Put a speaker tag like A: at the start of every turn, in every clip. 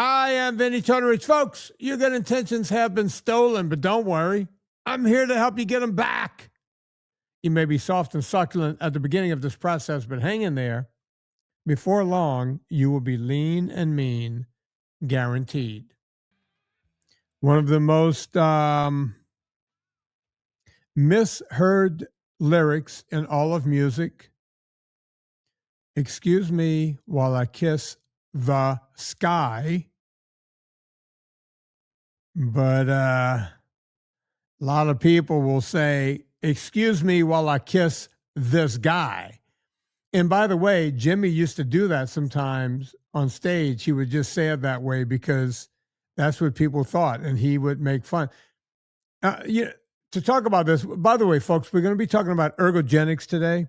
A: I am Vinnie Tortorich. Folks, your good intentions have been stolen, but don't worry. I'm here to help you get them back. You may be soft and succulent at the beginning of this process, but hang in there. Before long, you will be lean and mean, guaranteed. One of the most misheard lyrics in all of music. Excuse me while I kiss the sky. But a lot of people will say, excuse me while I kiss this guy. And by the way, Jimmy used to do that sometimes on stage. He would just say it that way because that's what people thought, and he would make fun. To talk about this, by the way, folks, we're going to be talking about ergogenics today.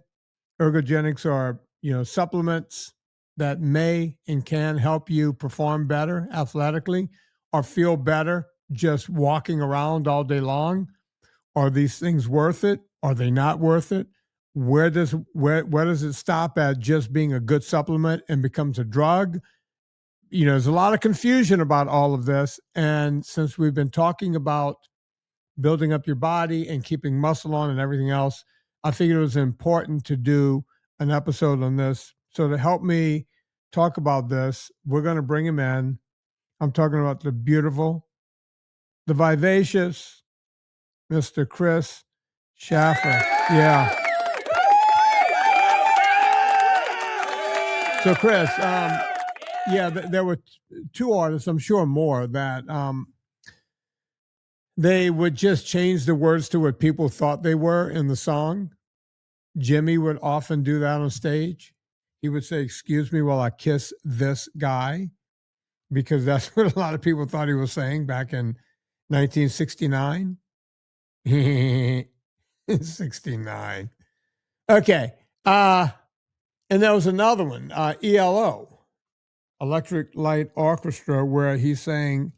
A: Ergogenics are, supplements that may and can help you perform better athletically or feel better just walking around all day long. Are these things worth it? Are they not worth it? Where does it stop at just being a good supplement and becomes a drug? There's a lot of confusion about all of this. And since we've been talking about building up your body and keeping muscle on and everything else, I figured it was important to do an episode on this. So to help me talk about this, we're going to bring him in. I'm talking about the beautiful, the vivacious Mr. Chris Shaffer. Yeah. So Chris, there were two artists, I'm sure more, that they would just change the words to what people thought they were in the song. Jimmy would often do that on stage. He would say, excuse me while I kiss this guy, because that's what a lot of people thought he was saying back in 1969. 69. Okay. And there was another one, ELO, Electric Light Orchestra, where he's saying,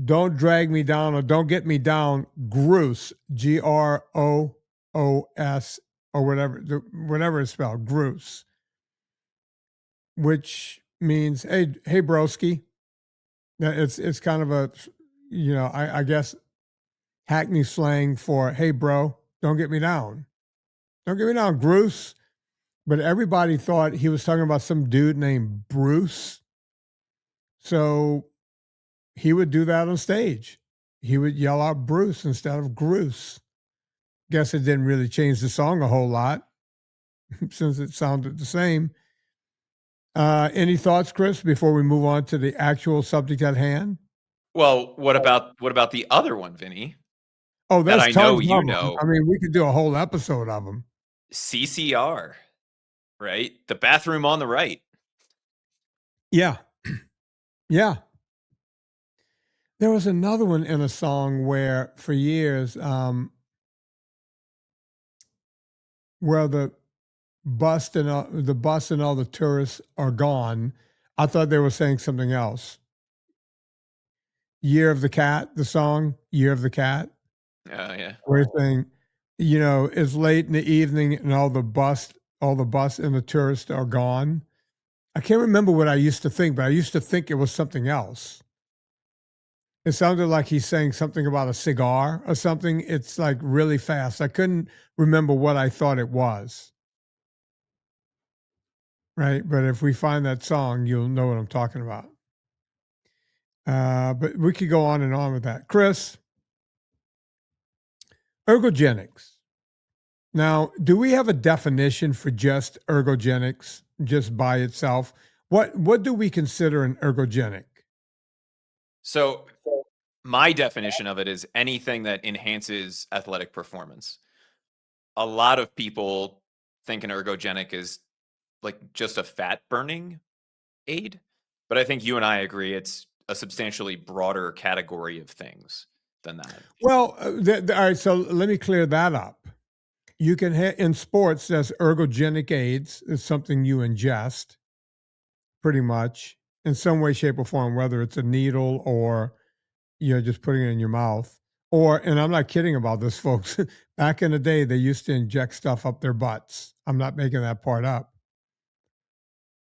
A: don't drag me down or don't get me down, Groos, Groos, or whatever it's spelled, Groos, which means, hey, broski. It's kind of a, I guess, Hackney slang for, hey, bro, don't get me down. Don't get me down, Groos. But everybody thought he was talking about some dude named Bruce. So he would do that on stage. He would yell out Bruce instead of Groos. Guess it didn't really change the song a whole lot since it sounded the same. Any thoughts, Chris, before we move on to the actual subject at hand?
B: Well, what about the other one, Vinny?
A: Oh, there's
B: that I
A: tons
B: know
A: of them. I mean, we could do a whole episode of them.
B: CCR, right? The bathroom on the right.
A: Yeah. Yeah. There was another one in a song where for years, where the bus and all the tourists are gone. I thought they were saying something else. Year of the Cat, the song Year of the Cat.
B: Oh, yeah.
A: Where he's saying, it's late in the evening and all the bus and the tourists are gone. I can't remember what I used to think, but I used to think it was something else. It sounded like he's saying something about a cigar or something. It's like really fast. I couldn't remember what I thought it was. Right? But if we find that song, you'll know what I'm talking about. But we could go on and on with that. Chris, ergogenics. Now, do we have a definition for just ergogenics, just by itself? What do we consider an ergogenic?
B: So my definition of it is anything that enhances athletic performance. A lot of people think an ergogenic is like just a fat burning aid, but I think you and I agree it's a substantially broader category of things than that.
A: Well, all right, so let me clear that up. You can in sports, there's ergogenic aids. It's something you ingest pretty much in some way, shape, or form, whether it's a needle or just putting it in your mouth. Or, and I'm not kidding about this, folks. Back in the day, they used to inject stuff up their butts. I'm not making that part up.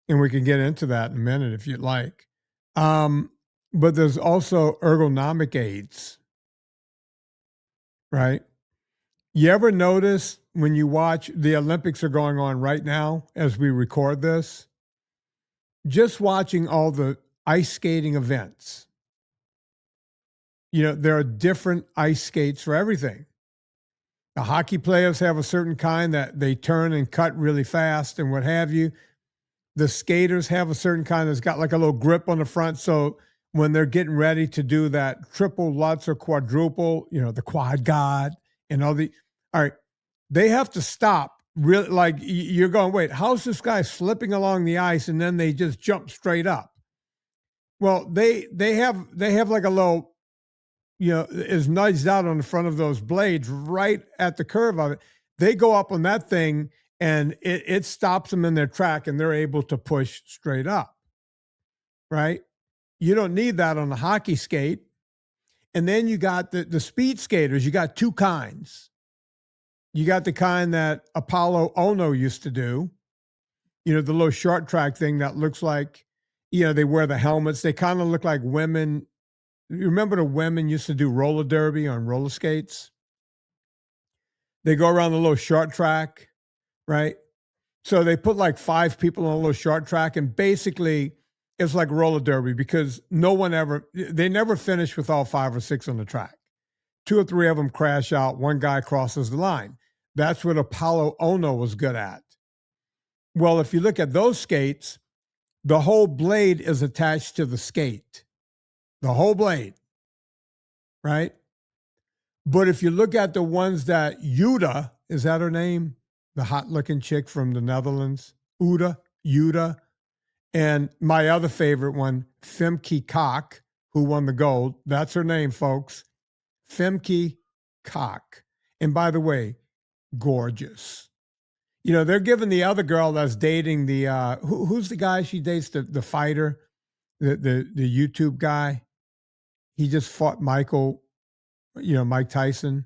A: And we can get into that in a minute if you'd like. But there's also ergonomic aids, right? You ever notice when you watch the Olympics are going on right now as we record this, just watching all the ice skating events, there are different ice skates for everything. The hockey players have a certain kind that they turn and cut really fast and what have you. The skaters have a certain kind that's got like a little grip on the front. So when they're getting ready to do that triple Lutz or quadruple, the quad god and all right, they have to stop really like you're going, wait, how's this guy slipping along the ice? And then they just jump straight up. Well, they have like a little, is nudged out on the front of those blades right at the curve of it. They go up on that thing and it stops them in their track and they're able to push straight up, right? You don't need that on the hockey skate. And then you got the speed skaters. You got two kinds. You got the kind that Apollo Ono used to do, the little short track thing that looks like, they wear the helmets. They kind of look like women. You remember the women used to do roller derby on roller skates? They go around the little short track, right? So they put like 5 people on a little short track, and basically it's like roller derby because they never finish with all 5 or 6 on the track. 2 or 3 of them crash out. One guy crosses the line. That's what Apollo Ono was good at. Well, if you look at those skates, the whole blade is attached to the skate. The whole blade, right? But if you look at the ones that Yuta, is that her name? The hot-looking chick from the Netherlands, Yuta, and my other favorite one, Femke Kok, who won the gold. That's her name, folks. Femke Kok. And by the way, gorgeous. They're giving the other girl that's dating the who's the guy she dates, the fighter, the YouTube guy. He just fought Mike Tyson.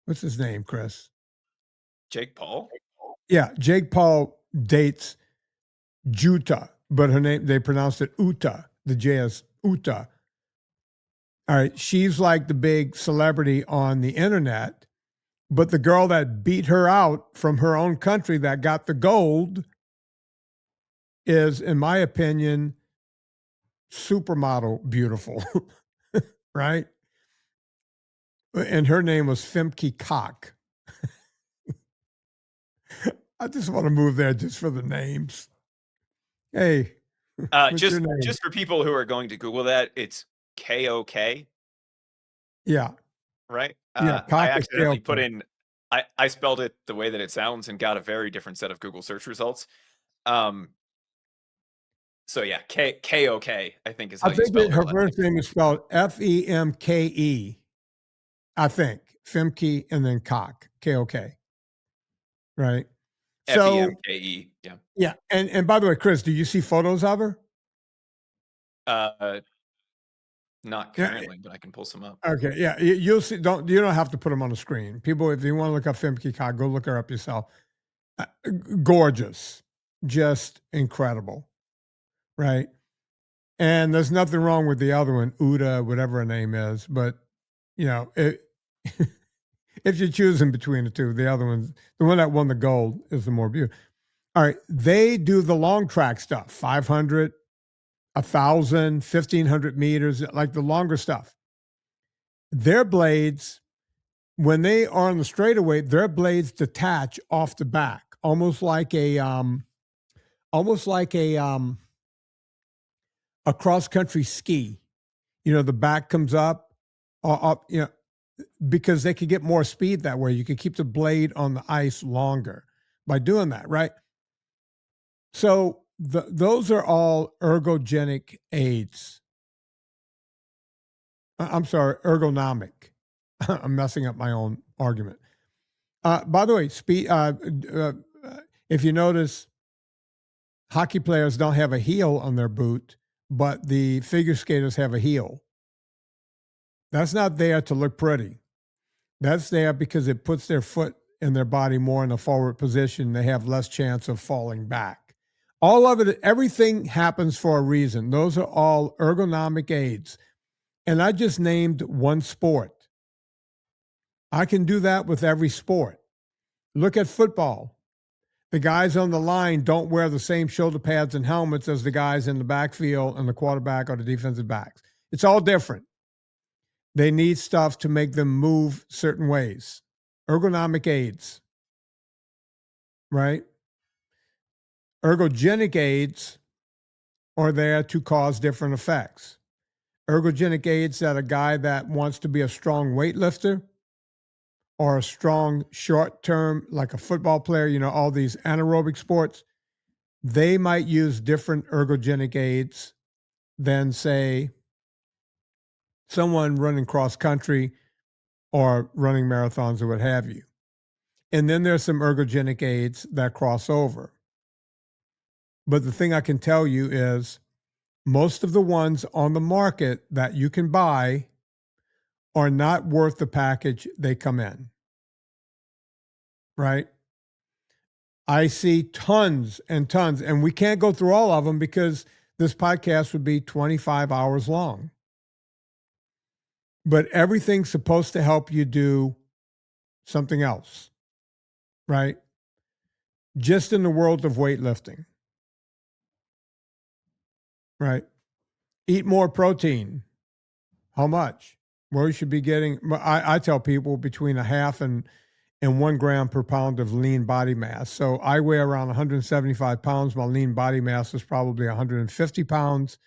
A: What's his name, Chris?
B: Jake Paul?
A: Yeah, Jake Paul dates Juta, but her name, they pronounced it Uta. The J is Uta. All right, she's like the big celebrity on the internet, but the girl that beat her out from her own country that got the gold is, in my opinion, supermodel beautiful, right? And her name was Femke Kok. I just want to move there just for the names. Hey,
B: just for people who are going to Google that, it's KOK.
A: Yeah.
B: Right?
A: Yeah,
B: I accidentally put in, I spelled it the way that it sounds and got a very different set of Google search results. So yeah, KOK, I think is how you spell it.
A: Her first name is spelled Femke. I think. Femke and then Kok. K-O-K. Right?
B: Femke, yeah.
A: Yeah. And by the way, Chris, do you see photos of her?
B: Not currently, but I can pull some up.
A: Okay, yeah, you'll see. You don't have to put them on the screen. People, if you want to look up Femke Kok, go look her up yourself. Gorgeous, just incredible, right? And there's nothing wrong with the other one, Uda, whatever her name is. But if you're choosing between the two, the other one, the one that won the gold, is the more beautiful. All right, they do the long track stuff, 500. 1,000, 1,500 meters, like the longer stuff. Their blades, when they are on the straightaway, their blades detach off the back, almost like a cross-country ski. The back comes up, because they could get more speed that way. You could keep the blade on the ice longer by doing that, right? So those are all ergogenic aids. I'm sorry, ergonomic. I'm messing up my own argument. By the way, if you notice, hockey players don't have a heel on their boot, but the figure skaters have a heel. That's not there to look pretty. That's there because it puts their foot and their body more in a forward position. They have less chance of falling back. All of it, everything happens for a reason. Those are all ergonomic aids. And I just named one sport. I can do that with every sport. Look at football. The guys on the line don't wear the same shoulder pads and helmets as the guys in the backfield and the quarterback or the defensive backs. It's all different. They need stuff to make them move certain ways. Ergonomic aids, right? Ergogenic aids are there to cause different effects. Ergogenic aids that a guy that wants to be a strong weightlifter or a strong short term, like a football player, all these anaerobic sports, they might use different ergogenic aids than, say, someone running cross country or running marathons or what have you. And then there's some ergogenic aids that cross over. But the thing I can tell you is most of the ones on the market that you can buy are not worth the package they come in. Right? I see tons and tons, and we can't go through all of them because this podcast would be 25 hours long. But everything's supposed to help you do something else, right? Just in the world of weightlifting, right? Eat more protein. How much? Well, you should be getting, I tell people between a half and 1 gram per pound of lean body mass. So I weigh around 175 pounds. My lean body mass is probably 150 pounds.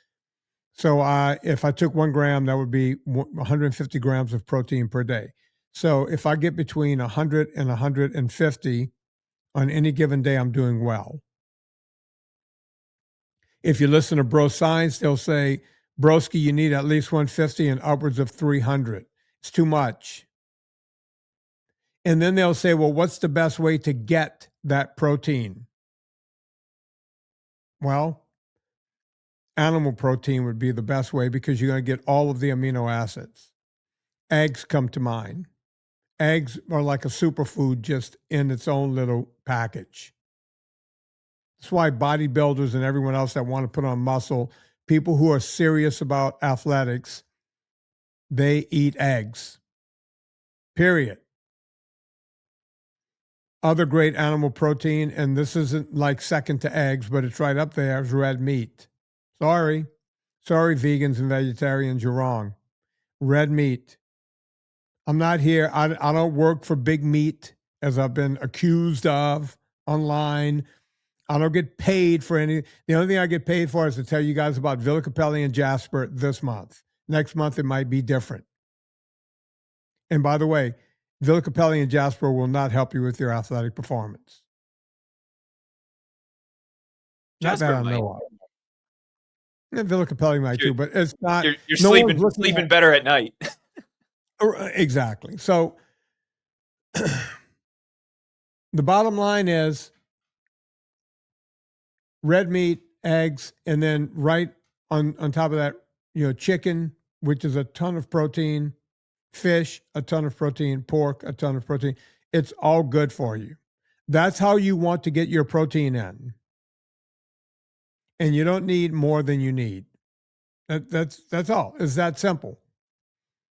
A: So if I took 1 gram, that would be 150 grams of protein per day. So if I get between 100 and 150 on any given day, I'm doing well. If you listen to Bro Science, they'll say, Broski, you need at least 150 and upwards of 300. It's too much. And then they'll say, well, what's the best way to get that protein? Well, animal protein would be the best way because you're going to get all of the amino acids. Eggs come to mind. Eggs are like a superfood just in its own little package. That's why bodybuilders and everyone else that want to put on muscle, people who are serious about athletics, they eat eggs. Period. Other great animal protein, and this isn't like second to eggs, but it's right up there, is red meat. Sorry, vegans and vegetarians, you're wrong. Red meat. I'm not here. I don't work for big meat, as I've been accused of online. I don't get paid for any. The only thing I get paid for is to tell you guys about Villicapelli and Jasper this month. Next month, it might be different. And by the way, Villicapelli and Jasper will not help you with your athletic performance.
B: Jasper
A: not that I know of. And Villicapelli might too, but it's not.
B: You're sleeping better at night.
A: Exactly. So the bottom line is red meat, eggs, and then right on top of that, chicken, which is a ton of protein, fish, a ton of protein, pork, a ton of protein. It's all good for you. That's how you want to get your protein in. And you don't need more than you need. That's all. It's that simple.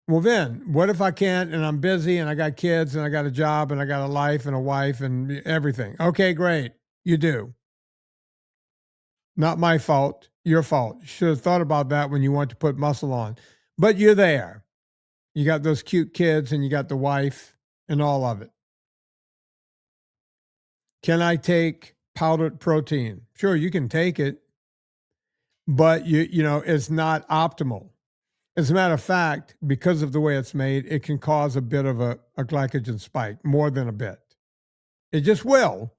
A: Well, then, what if I can't and I'm busy and I got kids and I got a job and I got a life and a wife and everything? Okay, great. You do. Not my fault. Your fault. You should have thought about that when you want to put muscle on. But you're there. You got those cute kids and you got the wife and all of it. Can I take powdered protein? Sure, you can take it, but it's not optimal. As a matter of fact, because of the way it's made, it can cause a bit of a glycogen spike, more than a bit. It just will.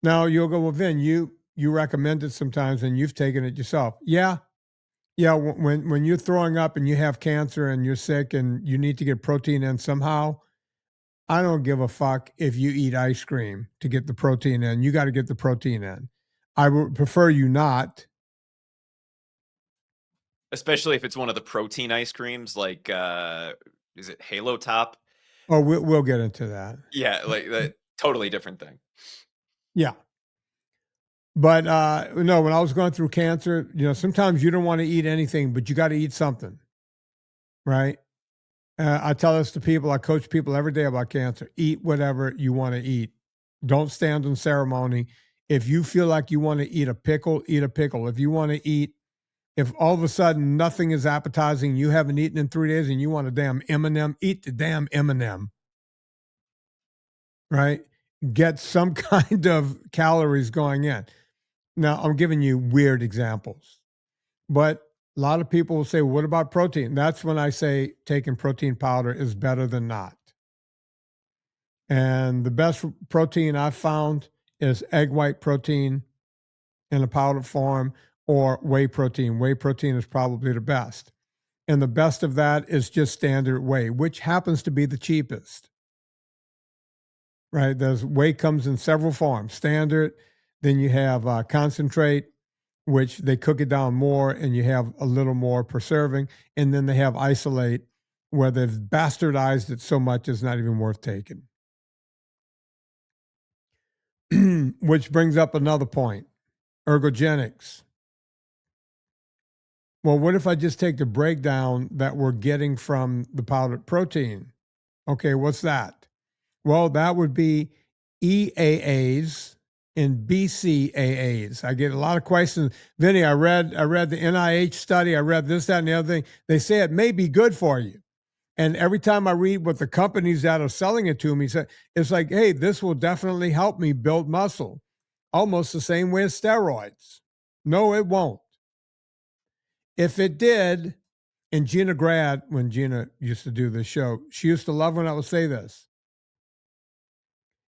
A: Now you'll go, well, Vin, you recommend it sometimes and you've taken it yourself. Yeah. When you're throwing up and you have cancer and you're sick and you need to get protein in somehow, I don't give a fuck if you eat ice cream to get the protein in. You got to get the protein in. I would prefer you not.
B: Especially if it's one of the protein ice creams, like, is it Halo Top?
A: Oh, we'll get into that.
B: Yeah, like that totally different thing.
A: Yeah. But no, when I was going through cancer, sometimes you don't want to eat anything, but you got to eat something, right? I tell this to people. I coach people every day about cancer. Eat whatever you want to eat. Don't stand on ceremony. If you feel like you want to eat a pickle, eat a pickle. If you want to eat, if all of a sudden nothing is appetizing, you haven't eaten in 3 days and you want a damn M&M, eat the damn M&M, right? Get some kind of calories going in. Now, I'm giving you weird examples, but a lot of people will say, what about protein? That's when I say taking protein powder is better than not. And the best protein I've found is egg white protein in a powdered form or whey protein. Whey protein is probably the best. And the best of that is just standard whey, which happens to be the cheapest. Right? There's whey comes in several forms. Standard, then you have concentrate, which they cook it down more and you have a little more preserving. And then they have isolate, where they've bastardized it so much it's not even worth taking. Which brings up another point, ergogenics. Well, what if I just take the breakdown that we're getting from the powdered protein? Okay, what's that? Well, that would be EAAs and BCAAs. I get a lot of questions. Vinnie, I read the NIH study. I read this, that, and the other thing. They say it may be good for you. And every time I read what the companies that are selling it to me say, it's like, hey, this will definitely help me build muscle. Almost the same way as steroids. No, it won't. If it did, and Gina Grad, when Gina used to do this show, she used to love when I would say this.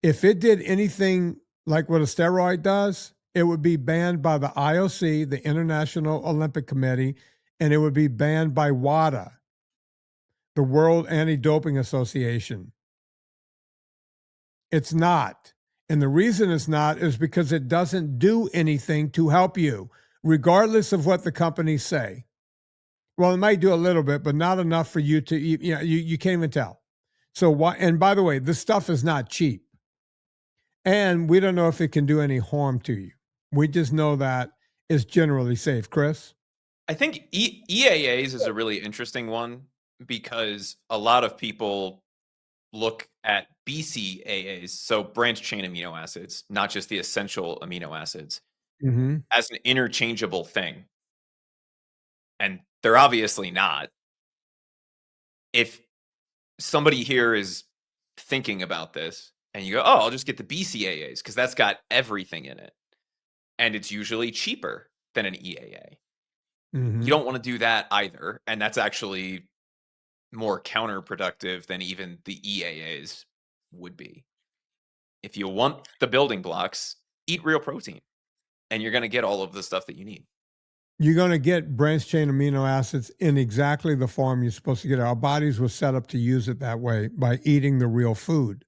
A: If it did anything like what a steroid does, it would be banned by the IOC, the International Olympic Committee, and it would be banned by WADA, the World Anti-Doping Association. It's not. And the reason it's not is because it doesn't do anything to help you, regardless of what the companies say. Well, it might do a little bit, but not enough for you to eat. You can't even tell. So why? And by the way, this stuff is not cheap. And we don't know if it can do any harm to you. We just know that it's generally safe. Chris?
B: I think EAAs is a really interesting one because a lot of people look at BCAAs, so branched chain amino acids, not just the essential amino acids, as an interchangeable thing. And they're obviously not. If somebody here is thinking about this and you go, oh, I'll just get the BCAAs because that's got everything in it. And it's usually cheaper than an EAA. You don't want to do that either. And that's actually more counterproductive than even the EAAs would be. If you want the building blocks, eat real protein and you're going to get all of the stuff that you need.
A: You're going to get branched chain amino acids in exactly the form you're supposed to get. Our bodies were set up to use it that way by eating the real food.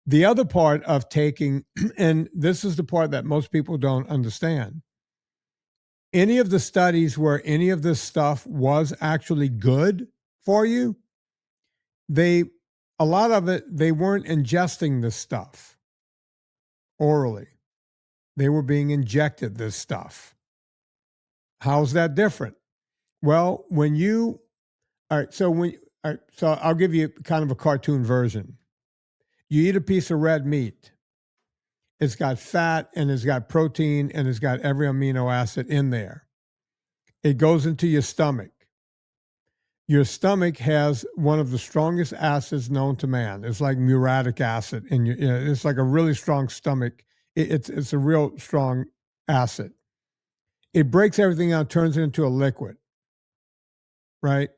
A: The other part of taking, and this is the part that most people don't understand, any of the studies where any of this stuff was actually good for you, a lot of it, they weren't ingesting this stuff orally. They were being injected this stuff. How's that different? Well, all right, so I'll give you kind of a cartoon version. You eat a piece of red meat. It's got fat and it's got protein and it's got every amino acid in there. It goes into your stomach. Your stomach has one of the strongest acids known to man. It's like muriatic acid, and it's like a really strong stomach. It's a real strong acid. It breaks everything out, turns it into a liquid, right?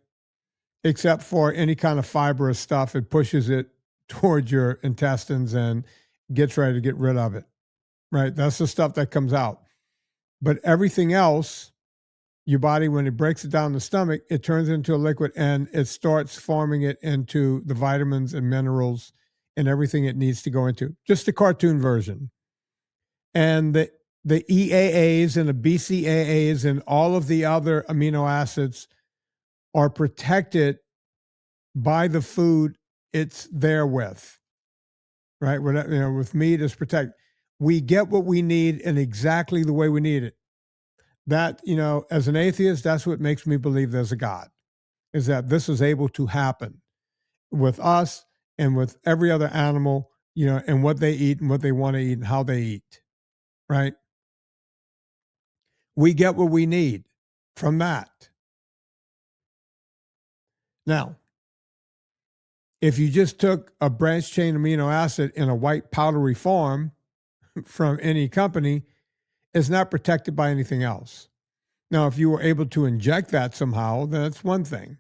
A: Except for any kind of fibrous stuff, it pushes it towards your intestines and gets ready to get rid of it, right? That's the stuff that comes out. But everything else, your body, when it breaks it down the stomach, it turns it into a liquid and it starts forming it into the vitamins and minerals and everything it needs to go into. Just the cartoon version. And the EAAs and the BCAAs and all of the other amino acids are protected by the food it's there with, right? With meat, it's protected. We get what we need in exactly the way we need it. That, as an atheist, that's what makes me believe there's a God, is that this is able to happen with us and with every other animal, and what they eat and what they want to eat and how they eat, right? We get what we need from that. Now, if you just took a branched chain amino acid in a white powdery form from any company, it's not protected by anything else. Now, if you were able to inject that somehow, then that's one thing.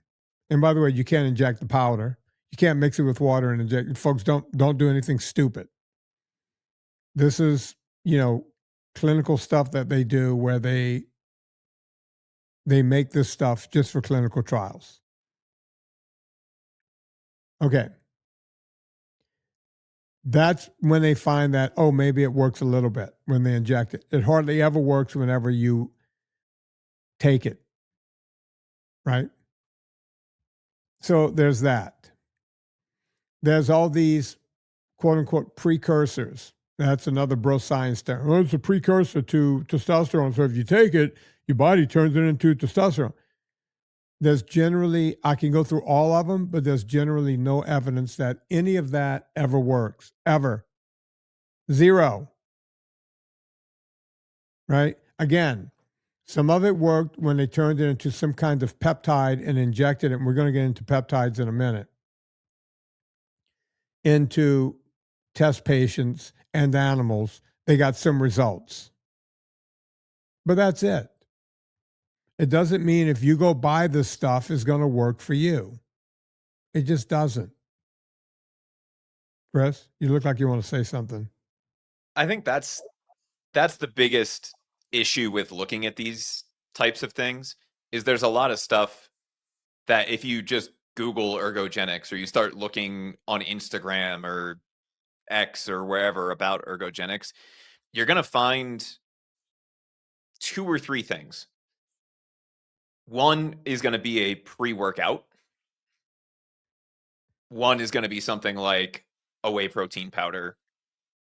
A: And by the way, you can't inject the powder. You can't mix it with water and inject it. Folks, don't do anything stupid. This is, clinical stuff that they do where they make this stuff just for clinical trials. Okay. That's when they find that, oh, maybe it works a little bit when they inject it. It hardly ever works whenever you take it, right? So there's that. There's all these quote unquote precursors. That's another bro science term. Well, it's a precursor to testosterone. So if you take it, your body turns it into testosterone. There's generally, I can go through all of them, but there's generally no evidence that any of that ever works, ever. Zero. Right? Again, some of it worked when they turned it into some kind of peptide and injected it. And we're going to get into peptides in a minute. Into test patients and animals, they got some results. But that's it. It doesn't mean if you go buy this stuff, it's going to work for you. It just doesn't. Chris, you look like you want to say something.
B: I think that's the biggest issue with looking at these types of things is there's a lot of stuff that if you just Google ergogenics or you start looking on Instagram or X or wherever about ergogenics, you're going to find 2 or 3 things. One is going to be a pre-workout. One is going to be something like a whey protein powder.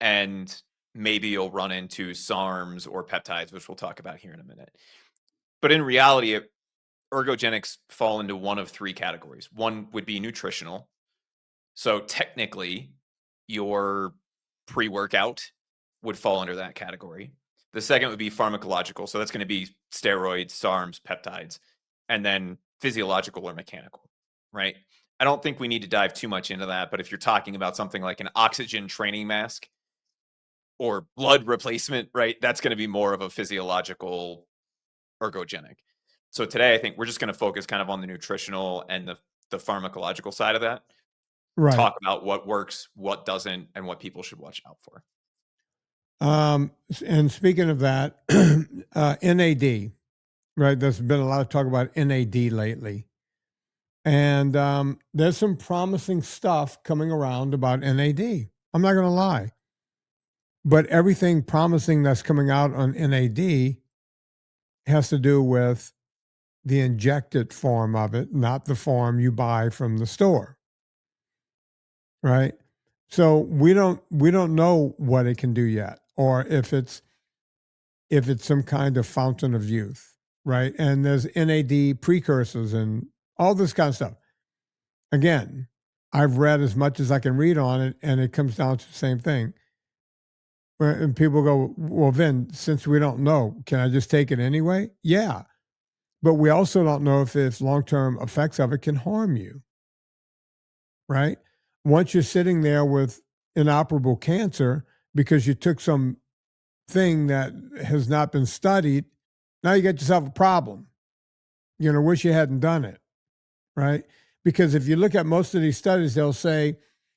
B: And maybe you'll run into SARMS or peptides, which we'll talk about here in a minute. But in reality, ergogenics fall into one of 3 categories. One would be nutritional. So technically, your pre-workout would fall under that category. The second would be pharmacological. So that's going to be steroids, SARMs, peptides, and then physiological or mechanical, right? I don't think we need to dive too much into that, but if you're talking about something like an oxygen training mask or blood replacement, right, that's going to be more of a physiological ergogenic. So today, I think we're just going to focus kind of on the nutritional and the pharmacological side of that.
A: Right.
B: Talk about what works, what doesn't, and what people should watch out for.
A: And speaking of that, NAD, right? There's been a lot of talk about NAD lately. And there's some promising stuff coming around about NAD. I'm not going to lie. But everything promising that's coming out on NAD has to do with the injected form of it, not the form you buy from the store. Right? So we don't know what it can do yet, or if it's some kind of fountain of youth, right? And there's NAD precursors and all this kind of stuff. Again, I've read as much as I can read on it, and it comes down to the same thing. And people go, well, Vin, since we don't know, can I just take it anyway? Yeah. But we also don't know if long-term effects of it can harm you, right? Once you're sitting there with inoperable cancer because you took some thing that has not been studied, now you got yourself a problem. Wish you hadn't done it, right? Because if you look at most of these studies, they'll say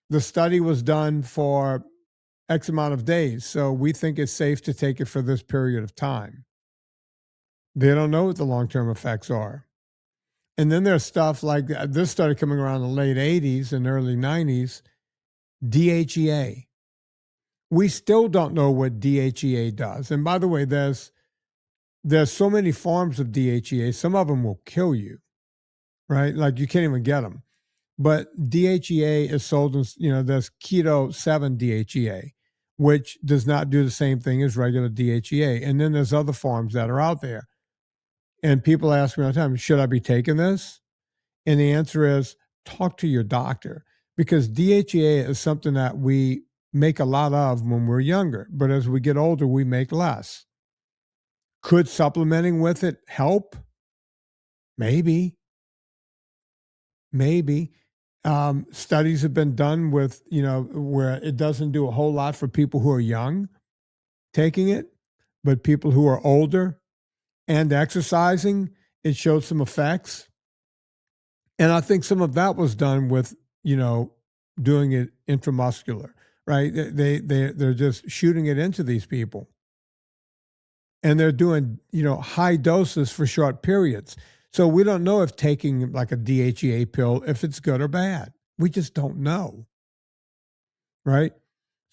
A: the study was done for X amount of days, so we think it's safe to take it for this period of time. They don't know what the long-term effects are. And then there's stuff like this study coming around in the late 80s and early 90s, DHEA. We still don't know what DHEA does. And by the way, there's so many forms of DHEA. Some of them will kill you, right? Like you can't even get them. But DHEA is sold in, there's keto 7 DHEA, which does not do the same thing as regular DHEA. And then there's other forms that are out there. And people ask me all the time, should I be taking this? And the answer is talk to your doctor, because DHEA is something that we make a lot of when we're younger, but as we get older, we make less. Could supplementing with it help? Maybe. Studies have been done with, where it doesn't do a whole lot for people who are young taking it, but people who are older and exercising, it showed some effects. And I think some of that was done with, doing it intramuscular, right? They're just shooting it into these people. And they're doing, high doses for short periods. So we don't know if taking like a DHEA pill, if it's good or bad. We just don't know, right?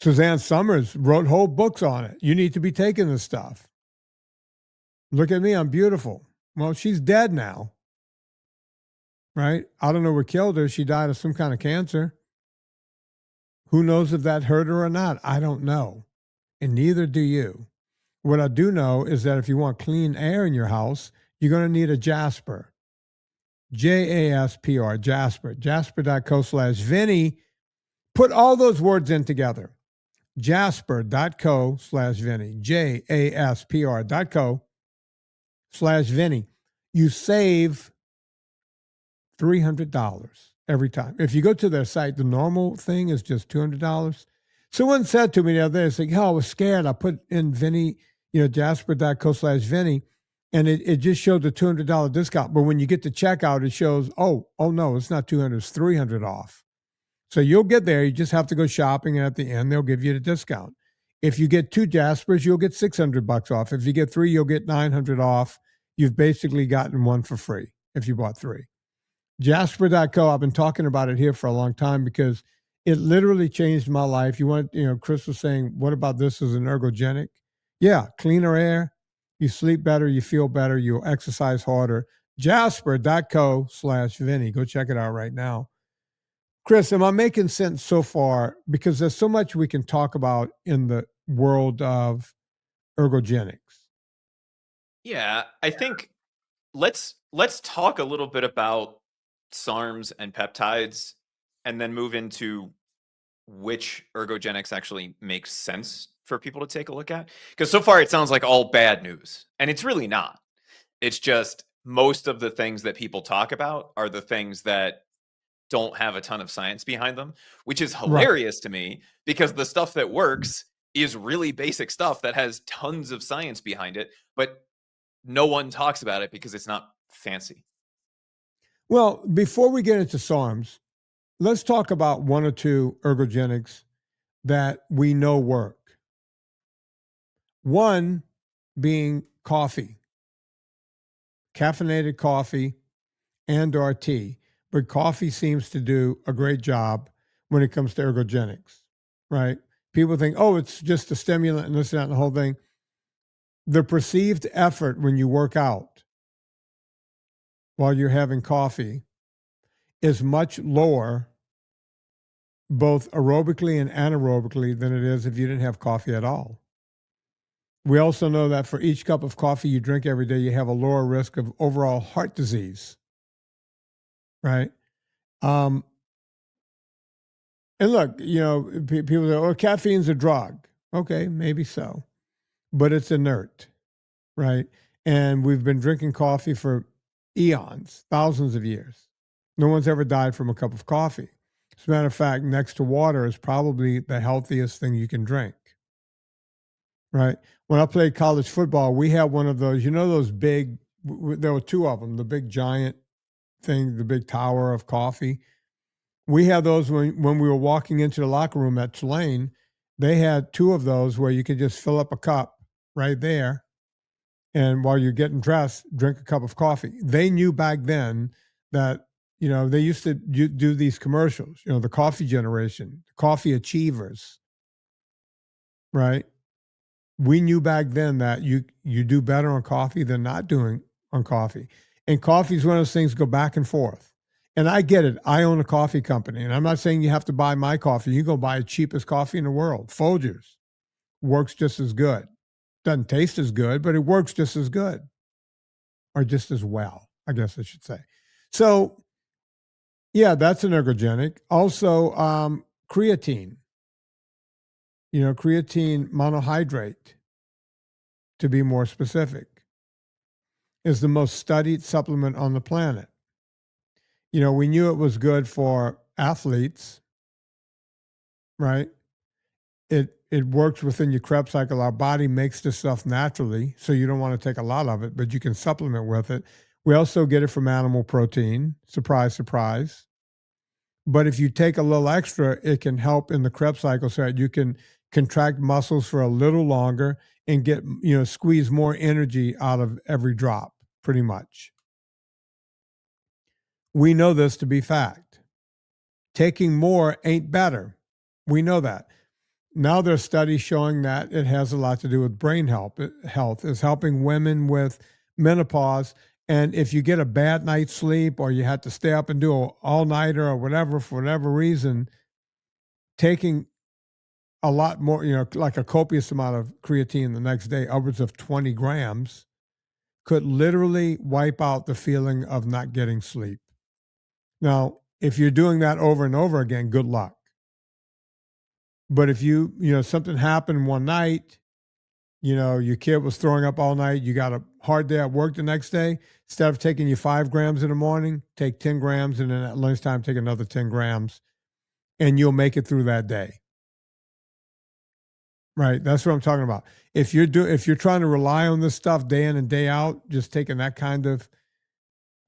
A: Suzanne Summers wrote whole books on it. You need to be taking this stuff. Look at me, I'm beautiful. Well, she's dead now, right? I don't know what killed her. She died of some kind of cancer. Who knows if that hurt her or not? I don't know. And neither do you. What I do know is that if you want clean air in your house, you're going to need a Jasper. JASPR, Jasper. Jasper.co/Vinnie. Put all those words in together. Jasper.co/Vinnie. JASPR.co/Vinnie. You save $300 every time. If you go to their site, the normal thing is just $200. Someone said to me the other day, it's like, I was scared. I put in Vinnie, Jasper.co/Vinnie, and it just showed the $200 discount. But when you get to checkout, it shows, oh no, it's not 200, it's 300 off. So you'll get there. You just have to go shopping, and at the end, they'll give you the discount. If you get 2 Jaspers, you'll get $600 off. If you get 3, you'll get $900 off. You've basically gotten 1 for free if you bought 3. Jasper.co, I've been talking about it here for a long time because it literally changed my life. You want, Chris was saying, what about this as an ergogenic? Yeah, cleaner air, you sleep better, you feel better, you'll exercise harder. Jasper.co/Vinnie. Go check it out right now. Chris, am I making sense so far? Because there's so much we can talk about in the world of ergogenics.
B: Yeah, I think let's talk a little bit about SARMS and peptides, and then move into which ergogenics actually makes sense for people to take a look at. Because so far it sounds like all bad news, and it's really not. It's just most of the things that people talk about are the things that don't have a ton of science behind them, which is hilarious to me, because the stuff that works is really basic stuff that has tons of science behind it, but no one talks about it because it's not fancy.
A: Well, before we get into SARMS, let's talk about 1 or 2 ergogenics that we know work. One being coffee, caffeinated coffee and/or tea. But coffee seems to do a great job when it comes to ergogenics, right? People think, oh, it's just a stimulant and this, that, and the whole thing. The perceived effort when you work out while you're having coffee is much lower, both aerobically and anaerobically, than it is if you didn't have coffee at all. We also know that for each cup of coffee you drink every day, you have a lower risk of overall heart disease, right? And look, people say, oh, caffeine's a drug. Okay, maybe so, but it's inert, right? And we've been drinking coffee for eons, thousands of years. No one's ever died from a cup of coffee. As a matter of fact, next to water is probably the healthiest thing you can drink, right? When I played college football, we had one of those, those big, there were 2 of them, the big giant thing, the big tower of coffee. We had those when we were walking into the locker room at Tulane. They had 2 of those where you could just fill up a cup right there, and while you're getting dressed, drink a cup of coffee. They knew back then that, they used to do these commercials, the coffee generation, the coffee achievers, right? We knew back then that you do better on coffee than not doing on coffee. And coffee is one of those things go back and forth. And I get it. I own a coffee company, and I'm not saying you have to buy my coffee. You go buy the cheapest coffee in the world, Folgers. works just as good. Doesn't taste as good, but it works just as good or just as well, I guess I should say. So, yeah, that's an ergogenic. Also, creatine, creatine monohydrate, to be more specific, is the most studied supplement on the planet. We knew it was good for athletes, right? It works within your Krebs cycle. Our body makes this stuff naturally, so you don't want to take a lot of it, but you can supplement with it. We also get it from animal protein. Surprise, surprise. But if you take a little extra, it can help in the Krebs cycle so that you can contract muscles for a little longer and get, squeeze more energy out of every drop, pretty much. We know this to be fact. Taking more ain't better. We know that. Now there's studies showing that it has a lot to do with brain health. Health is helping women with menopause. And if you get a bad night's sleep or you had to stay up and do an all-nighter or whatever, for whatever reason, taking a lot more, like a copious amount of creatine the next day, upwards of 20 grams, could literally wipe out the feeling of not getting sleep. Now, if you're doing that over and over again, good luck. But if something happened one night, your kid was throwing up all night, you got a hard day at work the next day, instead of taking you 5 grams in the morning, take 10 grams, and then at lunchtime, take another 10 grams, and you'll make it through that day. Right? That's what I'm talking about. If you're trying to rely on this stuff day in and day out, just taking that kind of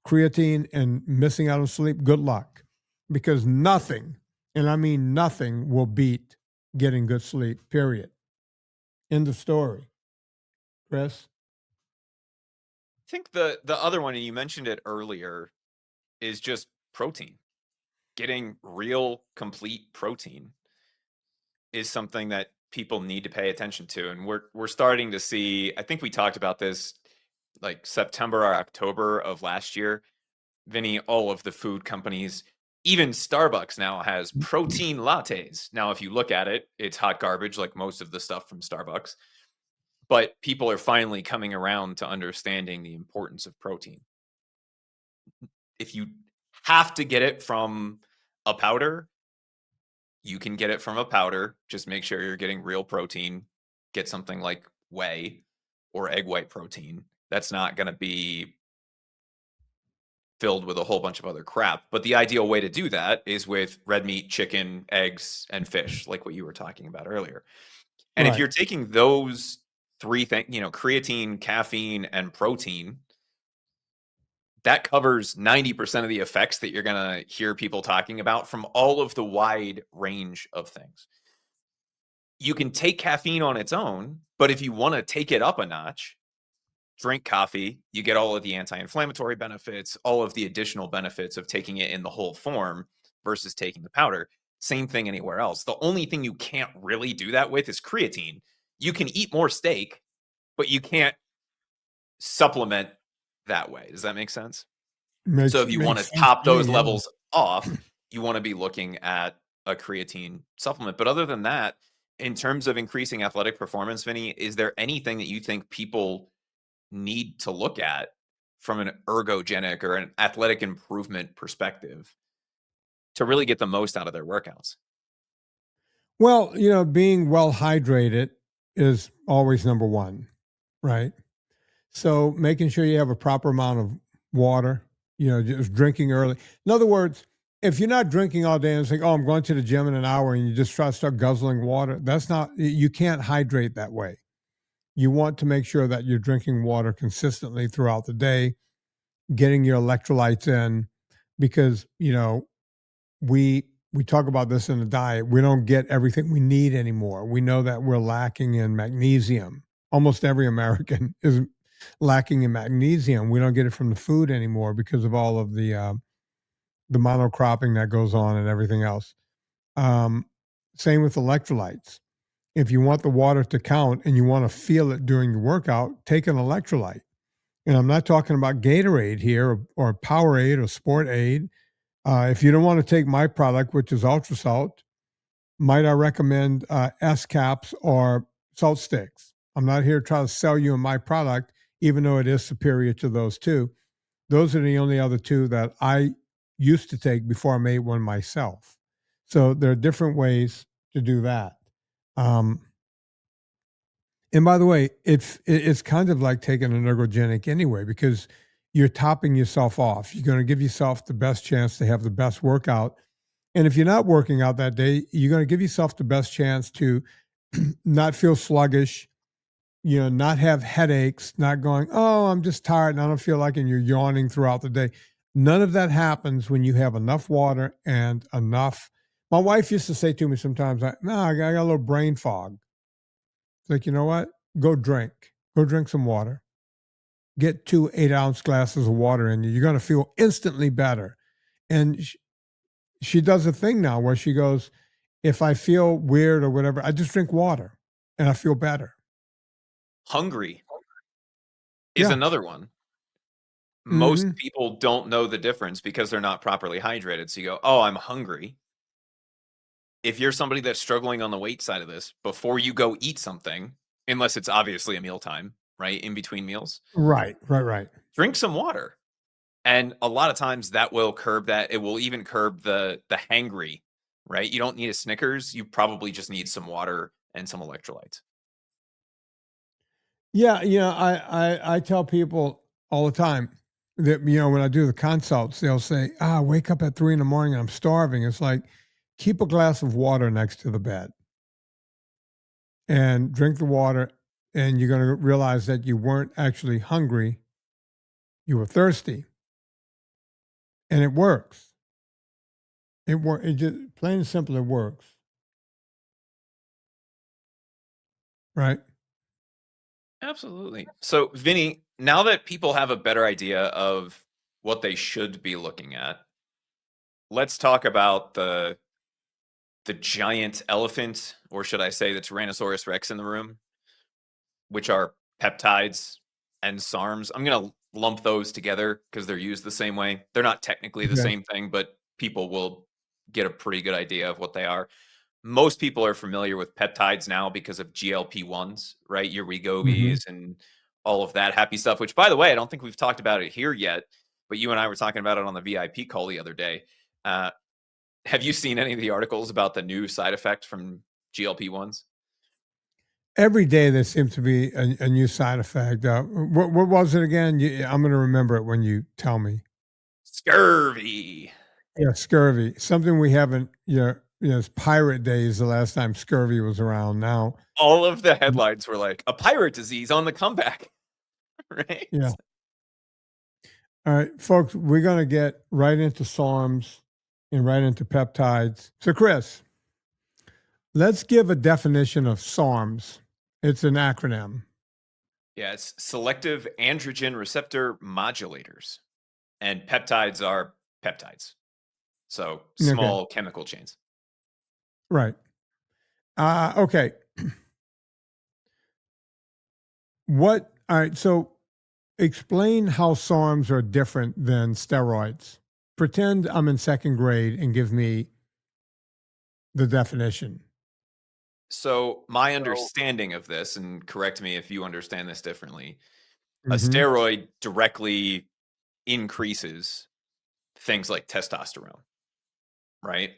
A: creatine and missing out on sleep, good luck. Because nothing, and I mean nothing, will beat getting good sleep, period. End of story. Chris?
B: I think the other one, and you mentioned it earlier, is just protein. Getting real, complete protein is something that people need to pay attention to. And we're starting to see, I think we talked about this like September or October of last year. Vinnie, all of the food companies, even Starbucks now has protein lattes. Now, if you look at it, it's hot garbage like most of the stuff from Starbucks. But people are finally coming around to understanding the importance of protein. If you have to get it from a powder, you can get it from a powder. Just make sure you're getting real protein. Get something like whey or egg white protein. That's not going to be filled with a whole bunch of other crap. But the ideal way to do that is with red meat, chicken, eggs, and fish, like what you were talking about earlier. And if
A: Right.
B: you're taking those 3 things, creatine, caffeine, and protein, that covers 90% of the effects that you're going to hear people talking about from all of the wide range of things. You can take caffeine on its own, but if you want to take it up a notch, drink coffee, you get all of the anti-inflammatory benefits, all of the additional benefits of taking it in the whole form versus taking the powder. Same thing anywhere else. The only thing you can't really do that with is creatine. You can eat more steak, but you can't supplement that way. Does that make sense? So if you want to
A: Makes sense
B: top
A: to me,
B: those
A: yeah.
B: levels off, you want to be looking at a creatine supplement. But other than that, in terms of increasing athletic performance, Vinnie, is there anything that you think people need to look at from an ergogenic or an athletic improvement perspective to really get the most out of their workouts?
A: Well, being well hydrated is always number one, right? So making sure you have a proper amount of water, just drinking early. In other words, if you're not drinking all day and saying, oh, I'm going to the gym in an hour and you just try to start guzzling water, you can't hydrate that way. You want to make sure that you're drinking water consistently throughout the day, getting your electrolytes in, because, we talk about this in the diet. We don't get everything we need anymore. We know that we're lacking in magnesium. Almost every American is lacking in magnesium. We don't get it from the food anymore because of all of the monocropping that goes on and everything else. Same with electrolytes. If you want the water to count and you want to feel it during your workout, take an electrolyte. And I'm not talking about Gatorade here or Powerade or Sport Aid. If you don't want to take my product, which is Ultra Salt, might I recommend S caps or salt sticks. I'm not here to try to sell you my product, even though it is superior to those two. Those are the only other two that I used to take before I made one myself. So there are different ways to do that. Um, and by the way, it's kind of like taking an ergogenic anyway, because you're topping yourself off. You're going to give yourself the best chance to have the best workout. And if you're not working out that day, you're going to give yourself the best chance to not feel sluggish, not have headaches, not going, oh, I'm just tired and I don't feel like, and you're yawning throughout the day. None of that happens when you have enough water and enough. My wife used to say to me sometimes, no, I got a little brain fog. It's like, you know what? Go drink some water. Get 2 8-ounce glasses of water in you. You're going to feel instantly better. And she does a thing now where she goes, if I feel weird or whatever, I just drink water and I feel better.
B: Hungry is
A: Yeah.
B: another one. Most
A: Hmm.
B: people don't know the difference because they're not properly hydrated. So you go, oh, I'm hungry. If you're somebody that's struggling on the weight side of this, before you go eat something, unless it's obviously a mealtime, right? In between meals,
A: Right.
B: drink some water. And a lot of times that will curb that. It will even curb the hangry, right? You don't need a Snickers. You probably just need some water and some electrolytes.
A: Yeah, I tell people all the time that when I do the consults, they'll say, I wake up at 3 in the morning and I'm starving. It's like, keep a glass of water next to the bed and drink the water, and you're going to realize that you weren't actually hungry, you were thirsty. And it works. It just plain and simple, it works. Right?
B: Absolutely. So, Vinny, now that people have a better idea of what they should be looking at, let's talk about the giant elephant, or should I say the Tyrannosaurus Rex in the room, which are peptides and SARMs. I'm going to lump those together because they're used the same way. They're not technically the
A: Okay.
B: same thing, but people will get a pretty good idea of what they are. Most people are familiar with peptides now because of GLP-1s, right? Your
A: Hmm.
B: Wegovys and all of that happy stuff, which, by the way, I don't think we've talked about it here yet, but you and I were talking about it on the VIP call the other day. Uh, have you seen any of the articles about the new side effect from GLP-1s?
A: Every day there seems to be a new side effect. What was it again? I'm going to remember it when you tell me.
B: Scurvy.
A: Yeah, scurvy. Something we haven't, it's pirate days the last time scurvy was around now.
B: All of the headlines were like, a pirate disease on the comeback, right?
A: Yeah. All right, folks, we're going to get right into SARMs and right into peptides. So, Chris, let's give a definition of SARMs. It's an acronym.
B: Yeah, it's selective androgen receptor modulators. And peptides are peptides. So
A: Okay,
B: small chemical chains.
A: right. Okay. All right, so explain how SARMs are different than steroids. Pretend I'm in second grade and give me the definition.
B: So my understanding of this, and correct me if you understand this differently, a
A: Hmm.
B: steroid directly increases things like testosterone, right?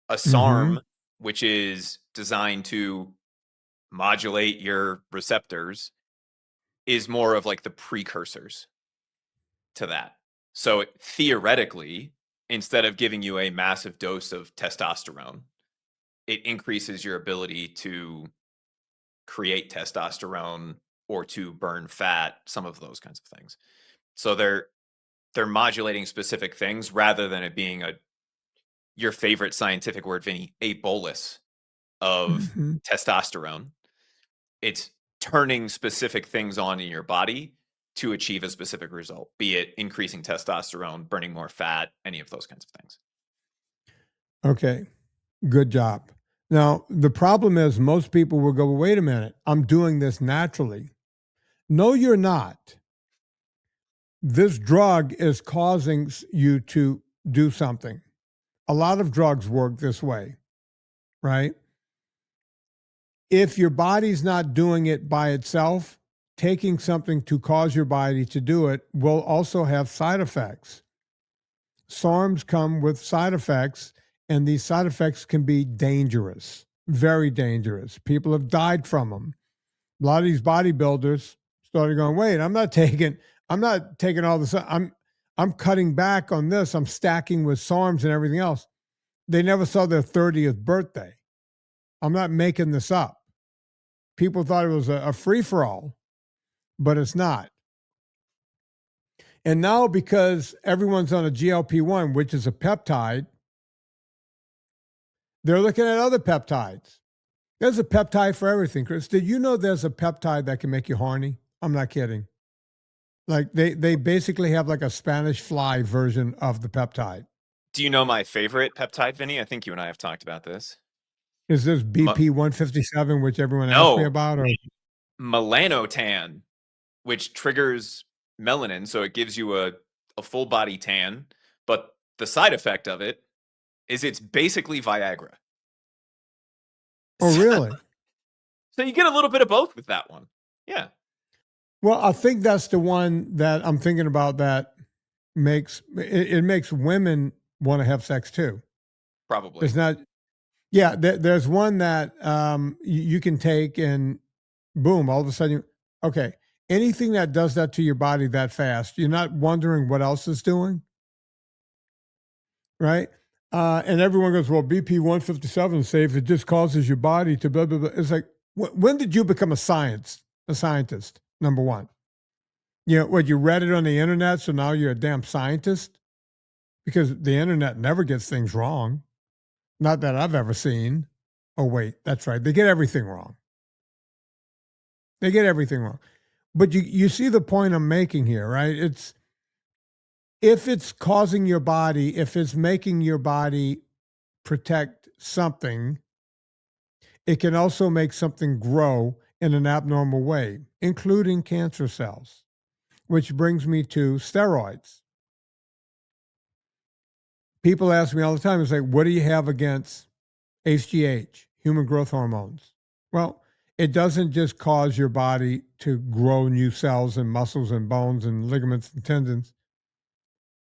B: A
A: Hmm.
B: SARM, which is designed to modulate your receptors, is more of like the precursors to that. So theoretically, instead of giving you a massive dose of testosterone, it increases your ability to create testosterone or to burn fat, some of those kinds of things. So they're modulating specific things rather than it being a your favorite scientific word, Vinny, a bolus of
A: Hmm.
B: testosterone. It's turning specific things on in your body to achieve a specific result, be it increasing testosterone, burning more fat, any of those kinds of things.
A: Okay. Good job. Now, the problem is most people will go, well, wait a minute, I'm doing this naturally. No, you're not. This drug is causing you to do something. A lot of drugs work this way, right? If your body's not doing it by itself, taking something to cause your body to do it will also have side effects. SARMs come with side effects, and these side effects can be dangerous, very dangerous. People have died from them. A lot of these bodybuilders started going, wait, I'm not taking all this. I'm cutting back on this. I'm stacking with SARMs and everything else. They never saw their 30th birthday. I'm not making this up. People thought it was a free-for-all, but it's not. And now, because everyone's on a GLP-1, which is a peptide, they're looking at other peptides. There's a peptide for everything, Chris. Did you know there's a peptide that can make you horny? I'm not kidding. Like they basically have like a Spanish fly version of the peptide.
B: Do you know my favorite peptide, Vinny? I think you and I have talked about this.
A: Is this BP 157, which everyone asked me about? Or
B: melanotan, which triggers melanin, so it gives you a full body tan, but the side effect of it is it's basically Viagra.
A: Oh, really?
B: So you get a little bit of both with that one. Yeah.
A: Well, I think that's the one that I'm thinking about that makes women want to have sex too.
B: Probably.
A: It's not. Yeah, there's one that you can take and boom, all of a sudden, okay, anything that does that to your body that fast, you're not wondering what else is doing, right? And everyone goes, well, BP 157 say if it just causes your body to blah, blah, blah. It's like, when did you become a scientist, number one? You know, what, you read it on the internet, so now you're a damn scientist? Because the internet never gets things wrong. Not that I've ever seen. Oh, wait, that's right. They get everything wrong. They get everything wrong. But you see the point I'm making here, right? It's, if it's causing your body, if it's making your body protect something, it can also make something grow in an abnormal way, including cancer cells, which brings me to steroids. People ask me all the time, it's like, what do you have against HGH, human growth hormones? Well, it doesn't just cause your body to grow new cells and muscles and bones and ligaments and tendons.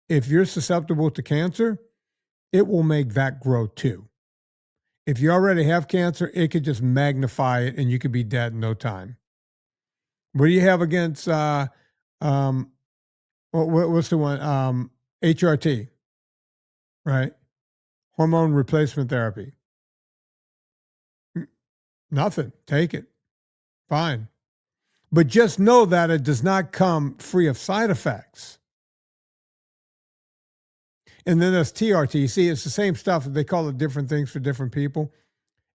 A: If you're susceptible to cancer, it will make that grow too. If you already have cancer, it could just magnify it and you could be dead in no time. What do you have against, what's the one? HRT, right? Hormone replacement therapy. Nothing. Take it. Fine. But just know that it does not come free of side effects. And then there's TRT. You see, it's the same stuff. They call it different things for different people.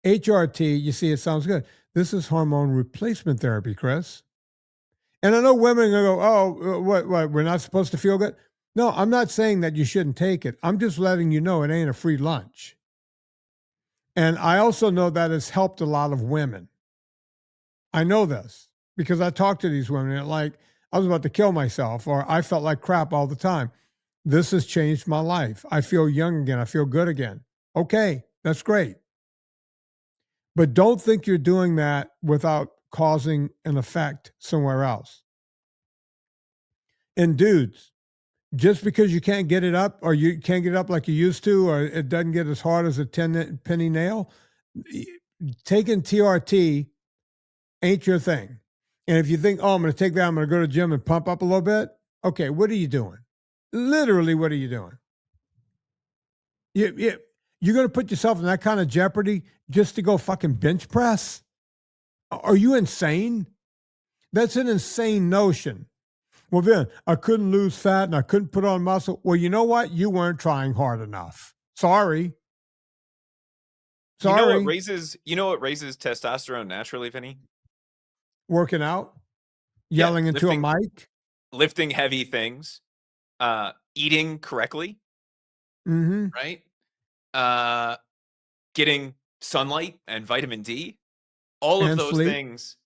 A: HRT, you see, it sounds good. This is hormone replacement therapy, Chris. And I know women go, oh, what, we're not supposed to feel good? No, I'm not saying that you shouldn't take it. I'm just letting you know it ain't a free lunch. And I also know that it's helped a lot of women. I know this because I talk to these women and like, I was about to kill myself, or I felt like crap all the time. This has changed my life. I feel young again. I feel good again. Okay, that's great. But don't think you're doing that without causing an effect somewhere else. And dudes, just because you can't get it up, or you can't get it up like you used to, or it doesn't get as hard as a penny nail, taking TRT ain't your thing. And if you think, oh, I'm going to take that, I'm going to go to the gym and pump up a little bit. Okay, what are you doing? Literally, what are you doing? You're going to put yourself in that kind of jeopardy just to go fucking bench press? Are you insane? That's an insane notion. Well, then, I couldn't lose fat and I couldn't put on muscle. Well, you know what? You weren't trying hard enough. Sorry.
B: You know what raises testosterone naturally, Vinny?
A: Working out? Yelling into a mic?
B: Lifting heavy things. Eating correctly.
A: Mm-hmm.
B: Right? Getting sunlight and vitamin D. All of those things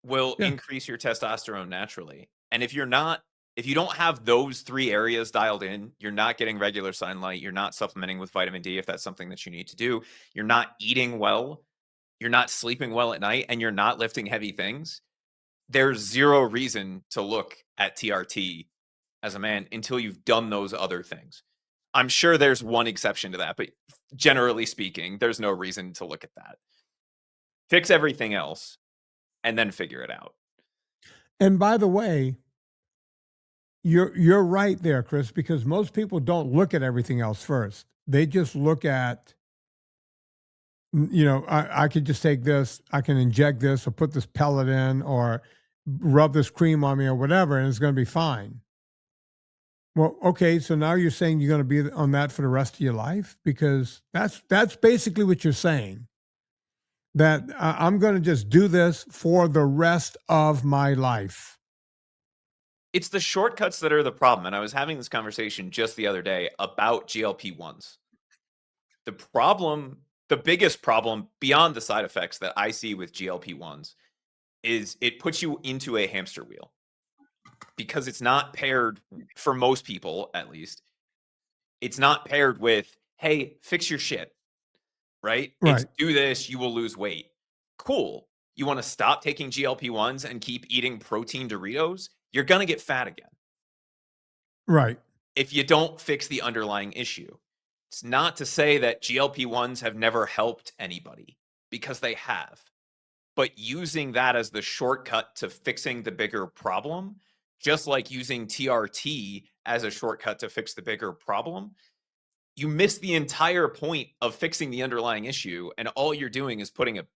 B: will increase your testosterone naturally. And if you don't have those three areas dialed in, you're not getting regular sunlight, you're not supplementing with vitamin D if that's something that you need to do, you're not eating well, you're not sleeping well at night, and you're not lifting heavy things, there's zero reason to look at TRT as a man until you've done those other things. I'm sure there's one exception to that, but generally speaking, there's no reason to look at that. Fix everything else and then figure it out.
A: And by the way, you're right there, Chris, because most people don't look at everything else first. They just look at, I could just take this, I can inject this or put this pellet in or rub this cream on me or whatever, and it's going to be fine. Well, okay, so now you're saying you're going to be on that for the rest of your life? Because that's basically what you're saying. That I'm going to just do this for the rest of my life.
B: It's the shortcuts that are the problem. And I was having this conversation just the other day about GLP-1s. The biggest problem beyond the side effects that I see with GLP-1s is it puts you into a hamster wheel because it's not paired, for most people at least, it's not paired with, hey, fix your shit, right? It's
A: Right.
B: do this, you will lose weight. Cool. You want to stop taking GLP-1s and keep eating protein Doritos? You're going to get fat again
A: Right.
B: if you don't fix the underlying issue. It's not to say that GLP-1s have never helped anybody, because they have. But using that as the shortcut to fixing the bigger problem, just like using TRT as a shortcut to fix the bigger problem, you miss the entire point of fixing the underlying issue, and all you're doing is putting a